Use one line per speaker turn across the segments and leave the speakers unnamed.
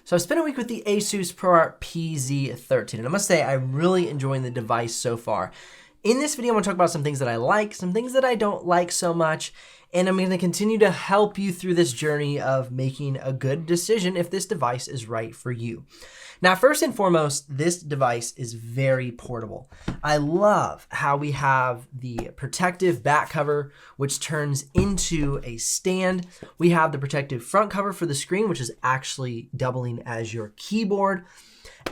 So I've spent a week with the Asus ProArt PZ13, and I must say I'm really enjoying the device so far. In this video, I want to talk about some things that I like, some things that I don't like so much, and I'm going to continue to help you through this journey of making a good decision if this device is right for you. Now, first and foremost, this device is very portable. I love how we have the protective back cover, which turns into a stand. We have the protective front cover for the screen, which is actually doubling as your keyboard.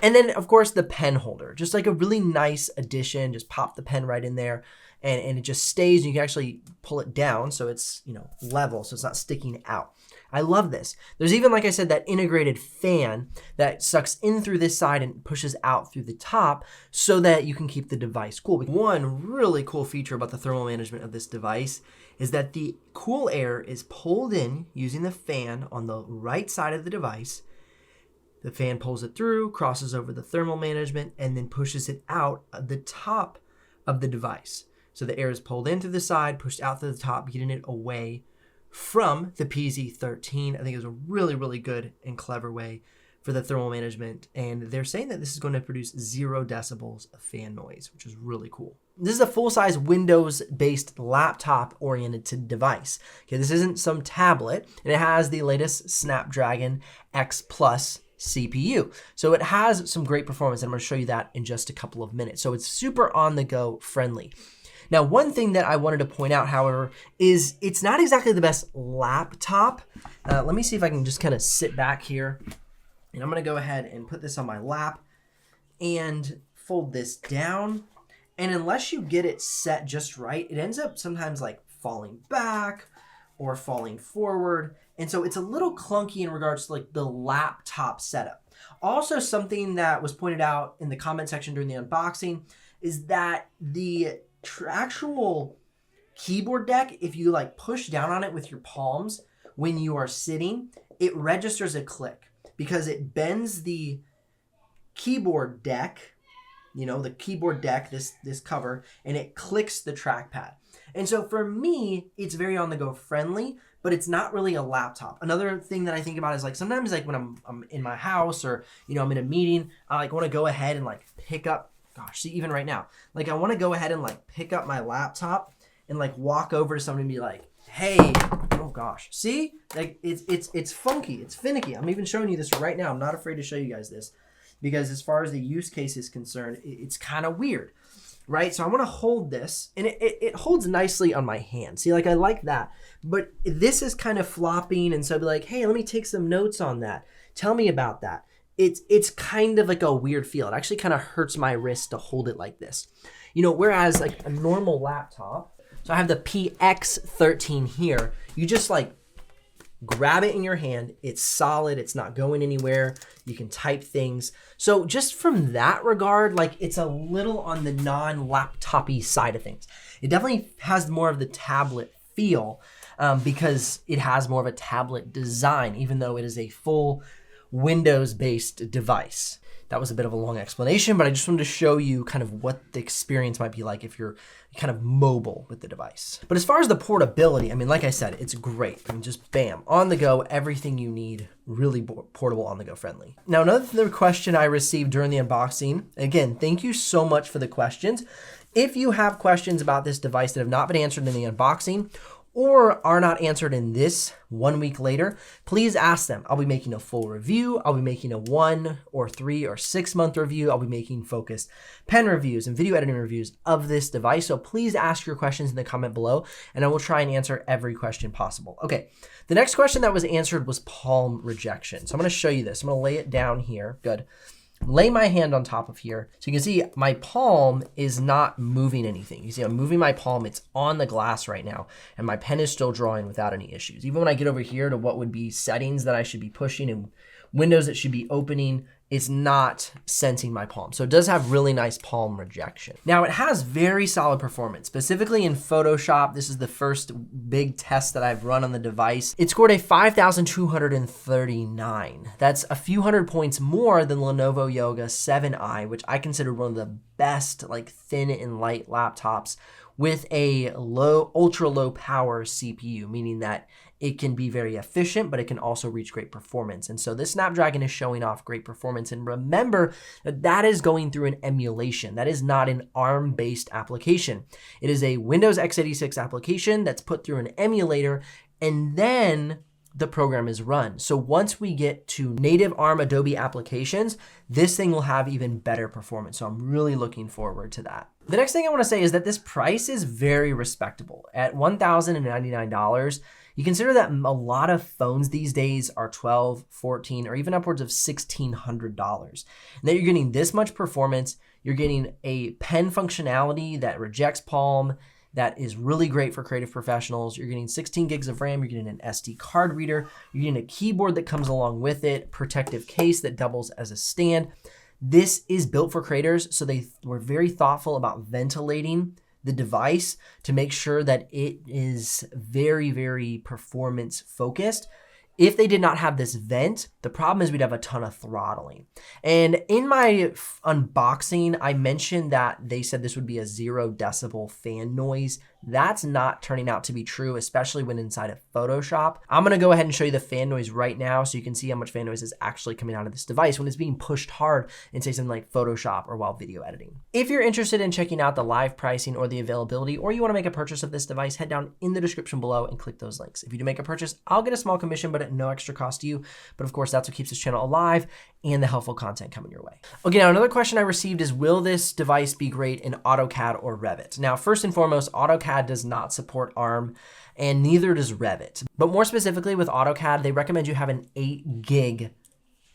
And then, of course, the pen holder, just like a really nice addition. Just pop the pen right in there and it just stays. And you can actually pull it down so it's, level, so it's not sticking out. I love this. There's even, like I said, that integrated fan that sucks in through this side and pushes out through the top so that you can keep the device cool. One really cool feature about the thermal management of this device is that the cool air is pulled in using the fan on the right side of the device. The fan pulls it through, crosses over the thermal management, and then pushes it out at the top of the device. So the air is pulled in through the side, pushed out through the top, getting it away from the PZ13. I think it was a really, really good and clever way for the thermal management. And they're saying that this is going to produce 0 decibels of fan noise, which is really cool. This is a full-size Windows-based laptop-oriented device. Okay, this isn't some tablet, and it has the latest Snapdragon X Plus CPU. So it has some great performance, and I'm going to show you that in just a couple of minutes. So it's super on-the-go friendly. Now, one thing that I wanted to point out, however, is it's not exactly the best laptop. Let me see if I can just kind of sit back here. And I'm going to go ahead and put this on my lap and fold this down. And unless you get it set just right, it ends up sometimes like falling back or falling forward. And so it's a little clunky in regards to like the laptop setup. Also, something that was pointed out in the comment section during the unboxing is that the actual keyboard deck, if you like push down on it with your palms when you are sitting, it registers a click because it bends the keyboard deck, the keyboard deck, this cover, and it clicks the trackpad. And so for me, it's very on-the-go friendly, but it's not really a laptop. Another thing that I think about is like sometimes like when I'm in my house or I'm in a meeting, I like want to go ahead and like pick up. Gosh, see, even right now, like I want to go ahead and like pick up my laptop and like walk over to somebody and be like, hey, oh gosh, see, like it's funky, it's finicky. I'm even showing you this right now. I'm not afraid to show you guys this because as far as the use case is concerned, it's kind of weird, right? So I want to hold this and it holds nicely on my hand. See, like I like that, but this is kind of flopping. And so I'd be like, hey, let me take some notes on that. Tell me about that. It's kind of like a weird feel. It actually kind of hurts my wrist to hold it like this. Whereas like a normal laptop, so I have the PX13 here, you just like grab it in your hand. It's solid. It's not going anywhere. You can type things. So just from that regard, like it's a little on the non-laptop-y side of things. It definitely has more of the tablet feel because it has more of a tablet design, even though it is a full Windows-based device. That was a bit of a long explanation, but I just wanted to show you kind of what the experience might be like if you're kind of mobile with the device. But as far as the portability, I mean, like I said, it's great. I mean, just bam, on the go, everything you need, really portable, on the go friendly. Now, another question I received during the unboxing, again, thank you so much for the questions. If you have questions about this device that have not been answered in the unboxing, or are not answered in this 1 week later, please ask them. I'll be making a full review. I'll be making a 1 or 3 or 6 month review. I'll be making focused pen reviews and video editing reviews of this device. So please ask your questions in the comment below and I will try and answer every question possible. Okay, the next question that was answered was palm rejection. So I'm gonna show you this. I'm gonna lay it down here, good. Lay my hand on top of here. So you can see my palm is not moving anything. You see I'm moving my palm, it's on the glass right now, and my pen is still drawing without any issues. Even when I get over here to what would be settings that I should be pushing and windows that should be opening, it's not sensing my palm. So it does have really nice palm rejection. Now it has very solid performance, specifically in Photoshop. This is the first big test that I've run on the device. It scored a 5,239. That's a few hundred points more than Lenovo Yoga 7i, which I consider one of the best like thin and light laptops with a ultra low power CPU, meaning that It can be very efficient, but it can also reach great performance. And so this Snapdragon is showing off great performance. And remember that that is going through an emulation. That is not an ARM-based application. It is a Windows x86 application that's put through an emulator, and then the program is run. So once we get to native ARM Adobe applications, this thing will have even better performance. So I'm really looking forward to that. The next thing I want to say is that this price is very respectable. At $1,099, you consider that a lot of phones these days are $1,200, $1,400, or even upwards of $1,600. And that you're getting this much performance, you're getting a pen functionality that rejects palm, that is really great for creative professionals. You're getting 16 gigs of RAM, you're getting an SD card reader, you're getting a keyboard that comes along with it, protective case that doubles as a stand. This is built for creators, so they were very thoughtful about ventilating the device to make sure that it is very, very performance focused. If they did not have this vent, the problem is we'd have a ton of throttling. And in my unboxing, I mentioned that they said this would be a 0 decibel fan noise. That's not turning out to be true, especially when inside of Photoshop. I'm gonna go ahead and show you the fan noise right now so you can see how much fan noise is actually coming out of this device when it's being pushed hard in, say, something like Photoshop or while video editing. If you're interested in checking out the live pricing or the availability, or you wanna make a purchase of this device, head down in the description below and click those links. If you do make a purchase, I'll get a small commission, but at no extra cost to you. But of course, that's what keeps this channel alive and the helpful content coming your way. Okay, now another question I received is, will this device be great in AutoCAD or Revit? Now, first and foremost, AutoCAD does not support ARM, and neither does Revit. But more specifically with AutoCAD, they recommend you have an 8 gig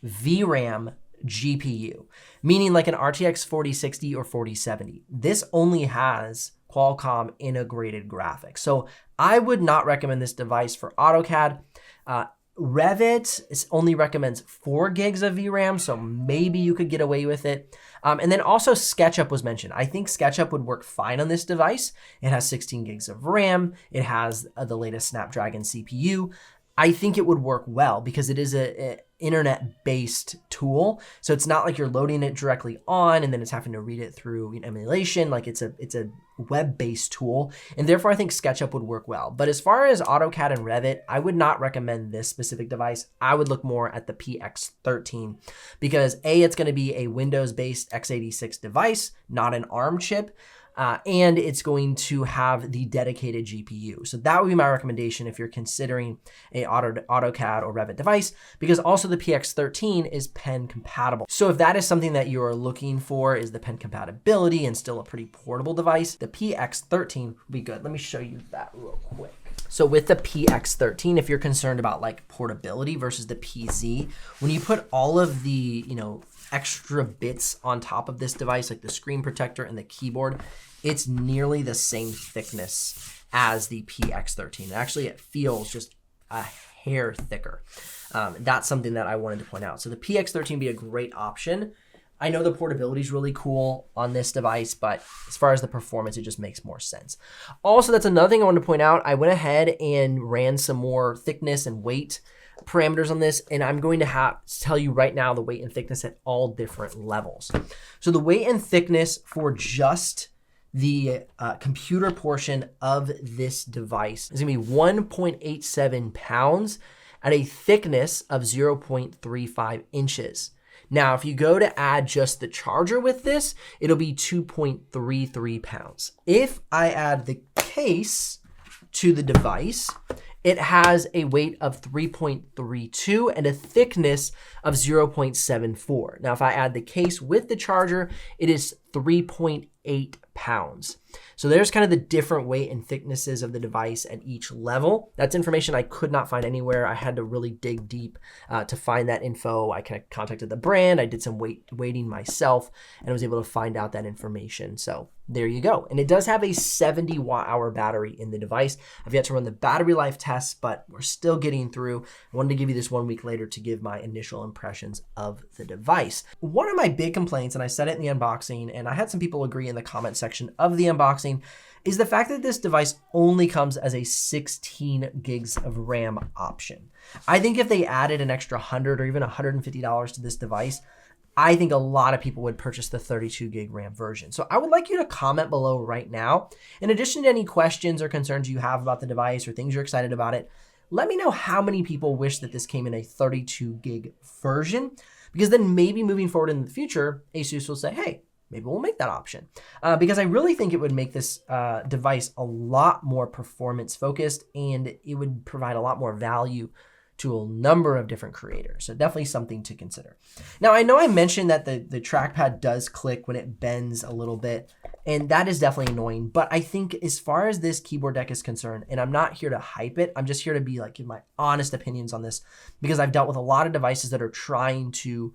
VRAM GPU, meaning like an RTX 4060 or 4070. This only has Qualcomm integrated graphics. So I would not recommend this device for AutoCAD. Revit only recommends 4 gigs of VRAM, so maybe you could get away with it. And then also SketchUp was mentioned. I think SketchUp would work fine on this device. It has 16 gigs of RAM. It has the latest Snapdragon CPU. I think it would work well because it is a internet-based tool. So it's not like you're loading it directly on and then it's having to read it through an emulation. Like it's a web-based tool. And therefore I think SketchUp would work well. But as far as AutoCAD and Revit, I would not recommend this specific device. I would look more at the PX13 because A, it's gonna be a Windows-based x86 device, not an ARM chip. And it's going to have the dedicated GPU. So that would be my recommendation if you're considering a AutoCAD or Revit device, because also the PX13 is pen compatible. So if that is something that you are looking for, is the pen compatibility and still a pretty portable device, the PX13 would be good. Let me show you that real quick. So with the PX13, if you're concerned about like portability versus the PZ, when you put all of the, extra bits on top of this device, like the screen protector and the keyboard, it's nearly the same thickness as the PX13. Actually, it feels just a hair thicker. That's something that I wanted to point out. So the PX13 would be a great option. I know the portability is really cool on this device, but as far as the performance, it just makes more sense. Also, that's another thing I wanted to point out. I went ahead and ran some more thickness and weight parameters on this, and I'm going to tell you right now the weight and thickness at all different levels. So the weight and thickness for just the computer portion of this device is gonna be 1.87 pounds at a thickness of 0.35 inches. Now, if you go to add just the charger with this, it'll be 2.33 pounds. If I add the case to the device, it has a weight of 3.32 and a thickness of 0.74. Now, if I add the case with the charger, it is 3.8 pounds. So there's kind of the different weight and thicknesses of the device at each level. That's information I could not find anywhere. I had to really dig deep to find that info. I kind of contacted the brand. I did some weighting myself and was able to find out that information. So there you go. And it does have a 70 watt-hour battery in the device. I've yet to run the battery life tests, but we're still getting through. I wanted to give you this 1 week later to give my initial impressions of the device. One of my big complaints, and I said it in the unboxing, and I had some people agree in the comment section of the unboxing, is the fact that this device only comes as a 16 gigs of RAM option. I think if they added an extra $100 or even $150 to this device, I think a lot of people would purchase the 32 gig RAM version. So I would like you to comment below right now. In addition to any questions or concerns you have about the device or things you're excited about it, Let me know how many people wish that this came in a 32 gig version, because then maybe moving forward in the future, Asus will say, hey, maybe we'll make that option. Because I really think it would make this device a lot more performance focused, and it would provide a lot more value to a number of different creators. So definitely something to consider. Now, I know I mentioned that the trackpad does click when it bends a little bit, and that is definitely annoying. But I think as far as this keyboard deck is concerned, and I'm not here to hype it, I'm just here to be like, give my honest opinions on this, because I've dealt with a lot of devices that are trying to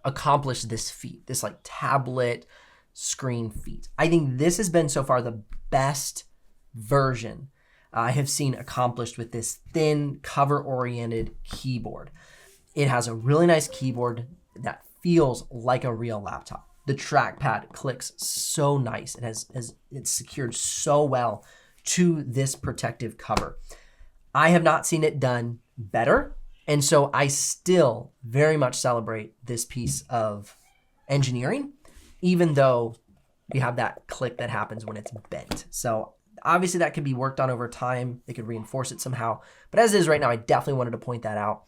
accomplish this feat, this like tablet screen feat. I think this has been so far the best version I have seen accomplished with this thin cover-oriented keyboard. It has a really nice keyboard that feels like a real laptop. The trackpad clicks so nice. It's secured so well to this protective cover. I have not seen it done better, and so I still very much celebrate this piece of engineering, even though you have that click that happens when it's bent. So obviously that could be worked on over time. They could reinforce it somehow. But as it is right now, I definitely wanted to point that out.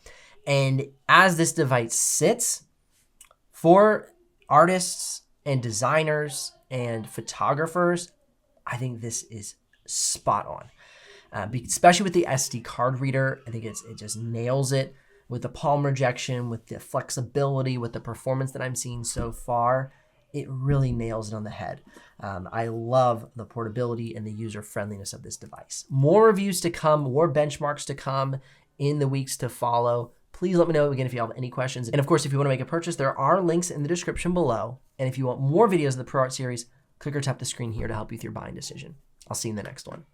And as this device sits, for artists and designers and photographers, I think this is spot on. Especially with the SD card reader, I think it just nails it with the palm rejection, with the flexibility, with the performance that I'm seeing so far. It really nails it on the head. I love the portability and the user friendliness of this device. More reviews to come, more benchmarks to come in the weeks to follow. Please let me know again if you have any questions. And of course, if you want to make a purchase, there are links in the description below. And if you want more videos of the ProArt series, click or tap the screen here to help you with your buying decision. I'll see you in the next one.